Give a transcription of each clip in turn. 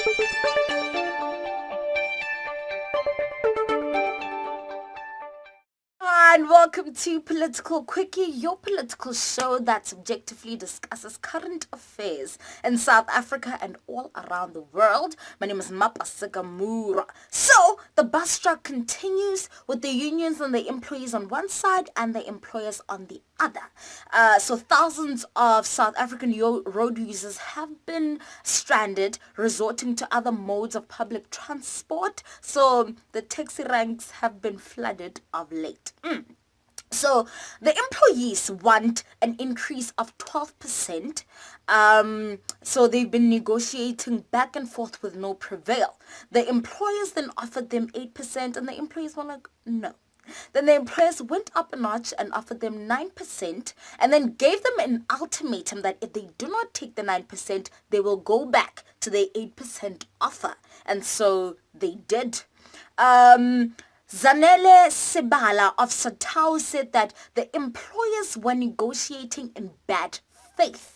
And welcome to Political Quickie, your political show that subjectively discusses current affairs in South Africa and all around the world. My name is Mapasika Mura. So, the bus strike continues with the unions and the employees on one side and the employers on the other. So thousands of South African road users have been stranded, resorting to other modes of public transport. So the taxi ranks have been flooded of late. So the employees want an increase of 12%. So they've been negotiating back and forth with no prevail. The employers then offered them 8% and the employees were like, no. Then the employers went up a notch and offered them 9% and then gave them an ultimatum that if they do not take the 9%, they will go back to their 8% offer. And so they did. Zanele Sibala of Satao said that the employers were negotiating in bad faith.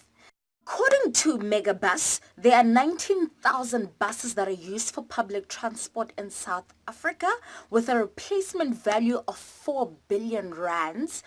According to Megabus, there are 19,000 buses that are used for public transport in South Africa with a replacement value of 4 billion rands.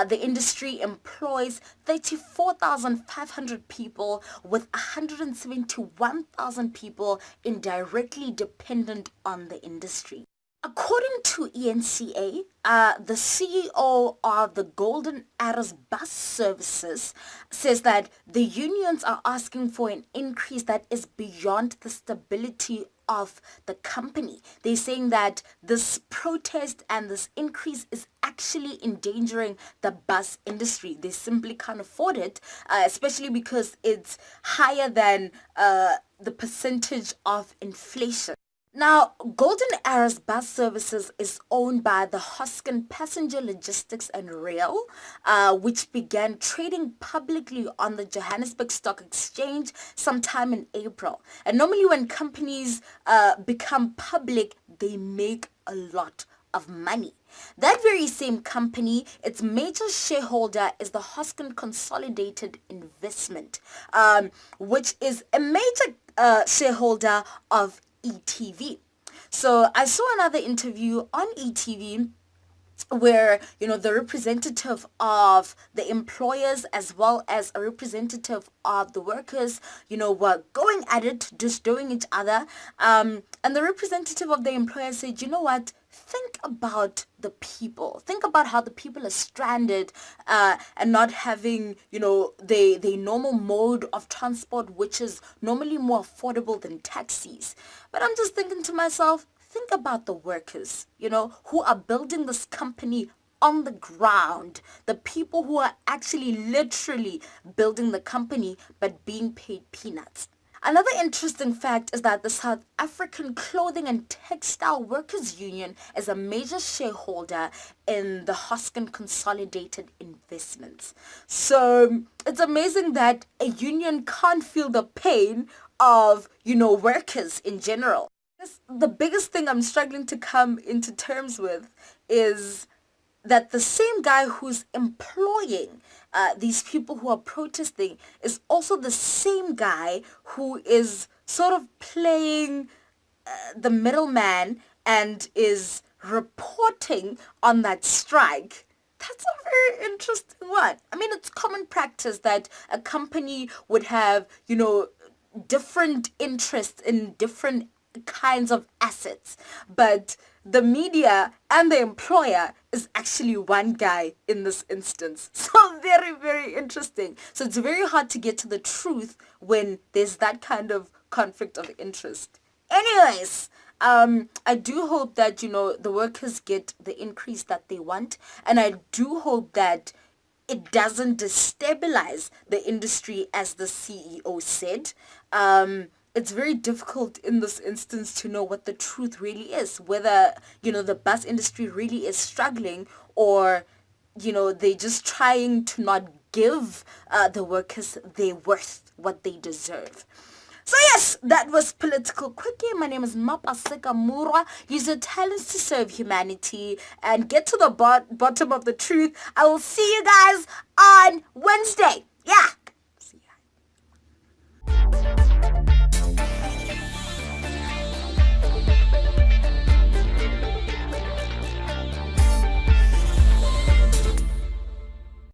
The industry employs 34,500 people with 171,000 people indirectly dependent on the industry. According to ENCA, the CEO of the Golden Arrows Bus Services says that the unions are asking for an increase that is beyond the stability of the company. They're saying that this protest and this increase is actually endangering the bus industry. They simply can't afford it, especially because it's higher than the percentage of inflation. Now, Golden Arrows Bus Services is owned by the Hoskin Passenger Logistics and Rail, which began trading publicly on the Johannesburg Stock Exchange sometime in April. And normally when companies become public, they make a lot of money. That very same company, its major shareholder is the Hoskin Consolidated Investment, which is a major shareholder of ETV. So I saw another interview on ETV where, the representative of the employers as well as a representative of the workers, were going at it, destroying each other. And the representative of the employers said, you know what? Think about the people. Think about how the people are stranded and not having, the normal mode of transport, which is normally more affordable than taxis. But I'm just thinking to myself, think about the workers, who are building this company on the ground. The people who are actually literally building the company but being paid peanuts. Another interesting fact is that the South African Clothing and Textile Workers Union is a major shareholder in the Hoskin Consolidated Investments. So it's amazing that a union can't feel the pain of, workers in general. The biggest thing I'm struggling to come into terms with is that the same guy who's employing these people who are protesting is also the same guy who is sort of playing the middleman and is reporting on that strike. That's a very interesting one. I mean, it's common practice that a company would have, different interests in different kinds of assets, but the media and the employer is actually one guy in this instance. So very, very interesting. So it's very hard to get to the truth when there's that kind of conflict of interest. Anyways, I do hope that, the workers get the increase that they want. And I do hope that it doesn't destabilize the industry, as the CEO said. It's very difficult in this instance to know what the truth really is, whether, the bus industry really is struggling or, they're just trying to not give the workers their worth, what they deserve. So yes, that was Political Quickie. My name is Mapasika Mura. Use your talents to serve humanity and get to the bottom of the truth. I will see you guys on Wednesday. Yeah. See ya.